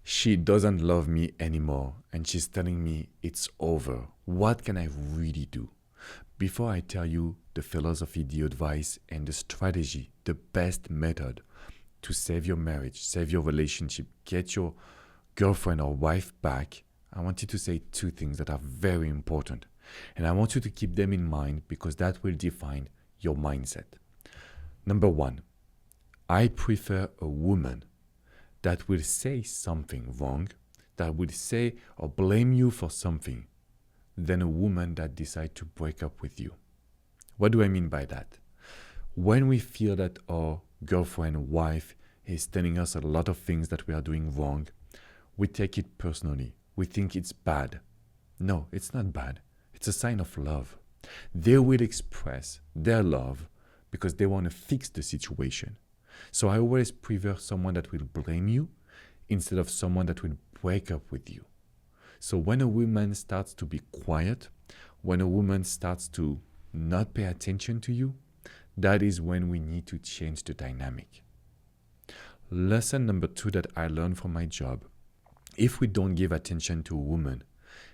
She doesn't love me anymore and she's telling me it's over. What can I really do? Before I tell you the philosophy, the advice, and the strategy, the best method to save your marriage, save your relationship, get your girlfriend or wife back, I want you to say two things that are very important. And I want you to keep them in mind because that will define your mindset. Number one, I prefer a woman that will say something wrong, that will say or blame you for something, than a woman that decides to break up with you. What do I mean by that? When we feel that our girlfriend, wife is telling us a lot of things that we are doing wrong, we take it personally. We think it's bad. No, it's not bad. It's a sign of love. They will express their love because they want to fix the situation. So I always prefer someone that will blame you instead of someone that will break up with you. So when a woman starts to be quiet, when a woman starts to not pay attention to you, that is when we need to change the dynamic. Lesson number two that I learned from my job, if we don't give attention to a woman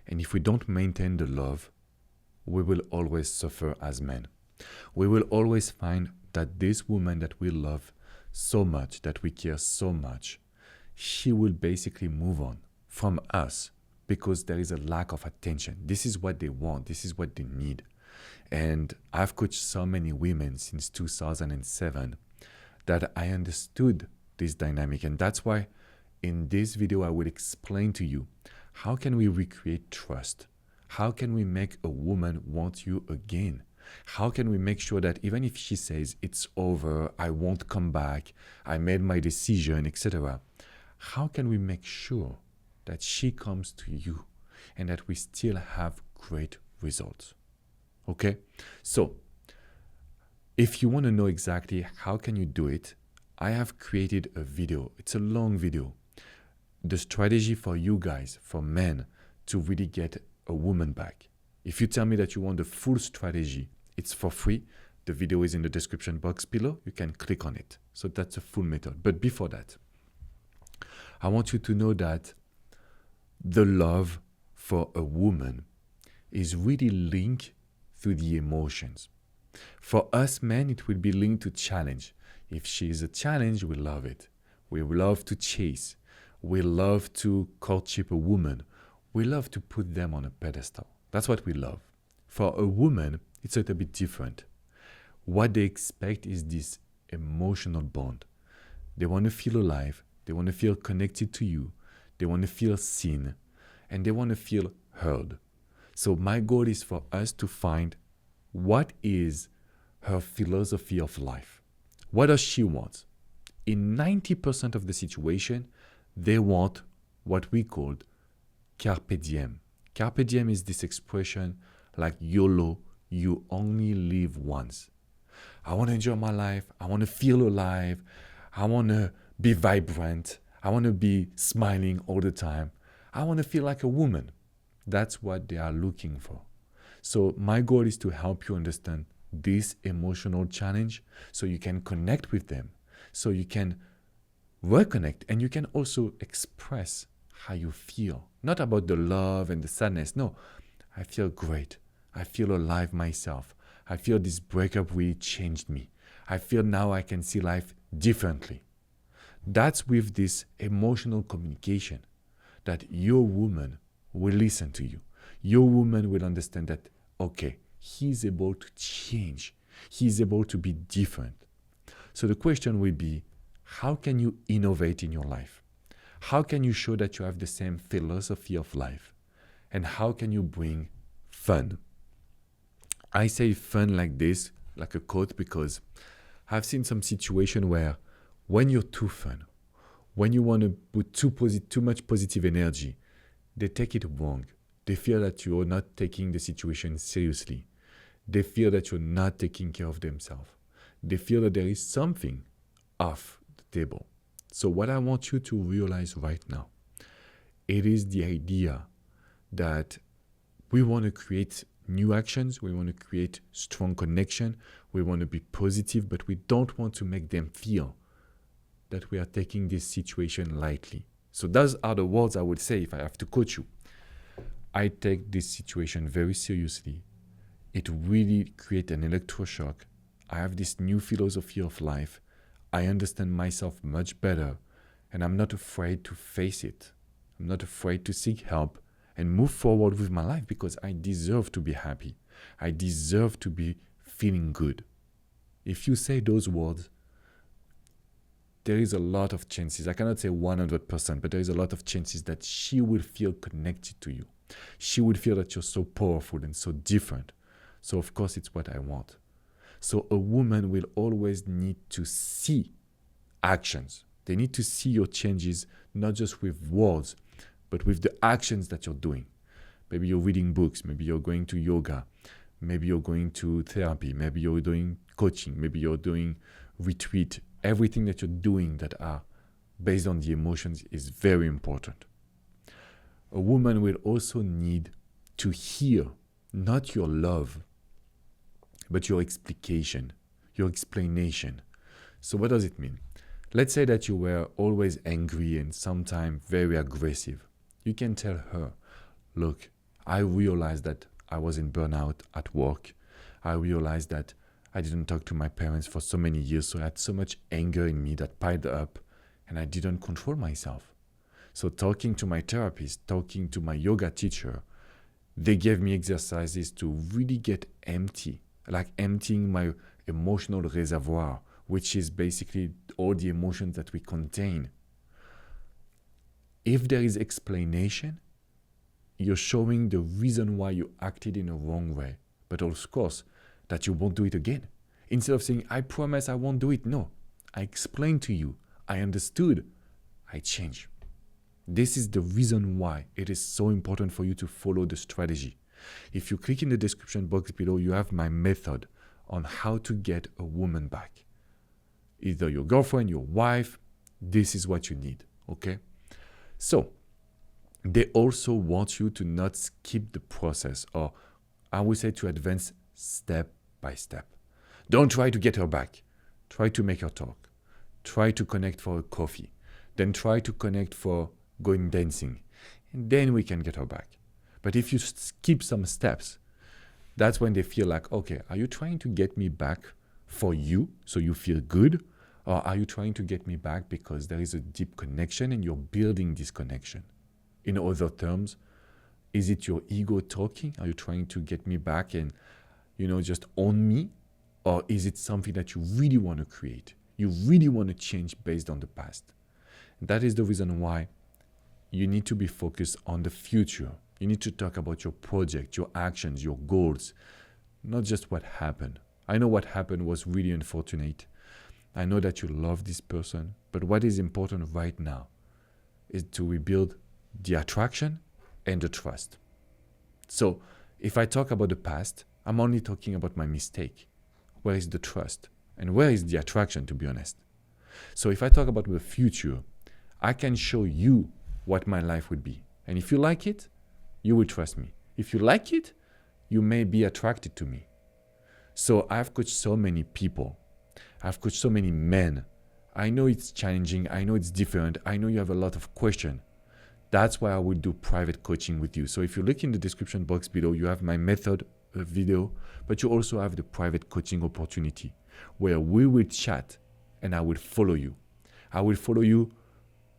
and if we don't maintain the love, we will always suffer as men. We will always find that this woman that we love so much, that we care so much, she will basically move on from us because there is a lack of attention. This is what they want. This is what they need. And I've coached so many women since 2007 that I understood this dynamic. And that's why in this video, I will explain to you how can we recreate trust? How can we make a woman want you again? How can we make sure that even if she says it's over, I won't come back, I made my decision, etc., how can we make sure that she comes to you and that we still have great results? Okay? So, if you want to know exactly how can you do it, I have created a video. It's a long video. The strategy for you guys, for men, to really get a woman back. If you tell me that you want the full strategy, it's for free. The video is in the description box below. You can click on it. So that's a full method. But before that, I want you to know that the love for a woman is really linked through the emotions. For us men, it will be linked to challenge. If she is a challenge, we love it. We love to chase. We love to courtship a woman. We love to put them on a pedestal. That's what we love. For a woman, it's a little bit different. What they expect is this emotional bond. They want to feel alive. They want to feel connected to you. They want to feel seen. And they want to feel heard. So my goal is for us to find what is her philosophy of life. What does she want? In 90% of the situation, they want what we called carpe diem. Carpe diem is this expression like YOLO, you only live once. I want to enjoy my life. I want to feel alive. I want to be vibrant. I want to be smiling all the time. I want to feel like a woman. That's what they are looking for. So my goal is to help you understand this emotional challenge so you can connect with them, so you can reconnect and you can also express how you feel. Not about the love and the sadness. No, I feel great. I feel alive myself. I feel this breakup really changed me. I feel now I can see life differently. That's with this emotional communication that your woman will listen to you. Your woman will understand that, okay, he's able to change. He's able to be different. So the question will be, how can you innovate in your life? How can you show that you have the same philosophy of life? And how can you bring fun? I say fun like this, like a quote, because I've seen some situation where when you're too fun, when you want to put too much positive energy, they take it wrong. They feel that you're not taking the situation seriously. They feel that you're not taking care of themselves. They feel that there is something off the table. So what I want you to realize right now, it is the idea that we want to create new actions. We want to create strong connection. We want to be positive, but we don't want to make them feel that we are taking this situation lightly. So those are the words I would say if I have to coach you. I take this situation very seriously. It really creates an electroshock. I have this new philosophy of life. I understand myself much better, and I'm not afraid to face it. I'm not afraid to seek help and move forward with my life because I deserve to be happy. I deserve to be feeling good. If you say those words, there is a lot of chances, I cannot say 100%, but there is a lot of chances that she will feel connected to you. She will feel that you're so powerful and so different. So of course, it's what I want. So a woman will always need to see actions. They need to see your changes, not just with words, but with the actions that you're doing. Maybe you're reading books, maybe you're going to yoga, maybe you're going to therapy, maybe you're doing coaching, maybe you're doing retreat. Everything that you're doing that are based on the emotions is very important. A woman will also need to hear not your love, but your explication, your explanation. So what does it mean? Let's say that you were always angry and sometimes very aggressive. You can tell her, look, I realized that I was in burnout at work. I realized that I didn't talk to my parents for so many years, so I had so much anger in me that piled up, and I didn't control myself. So talking to my therapist, talking to my yoga teacher, they gave me exercises to really get empty, like emptying my emotional reservoir, which is basically all the emotions that we contain. If there is explanation, you're showing the reason why you acted in a wrong way, but of course, that you won't do it again. Instead of saying, I promise I won't do it. No, I explained to you. I understood. I changed. This is the reason why it is so important for you to follow the strategy. If you click in the description box below, you have my method on how to get a woman back. Either your girlfriend, your wife, this is what you need, okay? So, they also want you to not skip the process, or I would say to advance step by step. Don't try to get her back. Try to make her talk. Try to connect for a coffee. Then try to connect for going dancing. And then we can get her back. But if you skip some steps, that's when they feel like, okay, are you trying to get me back for you so you feel good? Or are you trying to get me back because there is a deep connection and you're building this connection? In other terms, is it your ego talking? Are you trying to get me back and just own me? Or is it something that you really want to create? You really want to change based on the past? And that is the reason why you need to be focused on the future. You need to talk about your project, your actions, your goals, not just what happened. I know what happened was really unfortunate. I know that you love this person, but what is important right now is to rebuild the attraction and the trust. So if I talk about the past, I'm only talking about my mistake. Where is the trust? And where is the attraction, to be honest? So if I talk about the future, I can show you what my life would be. And if you like it, you will trust me. If you like it, you may be attracted to me. So I've coached so many people. I've coached so many men. I know it's challenging. I know it's different. I know you have a lot of questions. That's why I will do private coaching with you. So if you look in the description box below, you have my method video, but you also have the private coaching opportunity where we will chat and I will follow you. I will follow you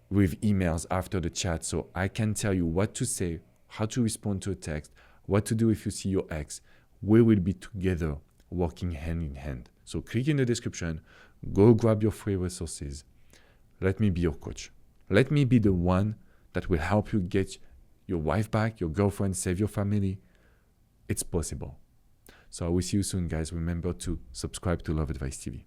with emails after the chat so I can tell you what to say, how to respond to a text, what to do if you see your ex. We will be together working hand in hand. So click in the description, go grab your free resources. Let me be your coach. Let me be the one that will help you get your wife back, your girlfriend, save your family. It's possible. So I will see you soon, guys. Remember to subscribe to Love Advice TV.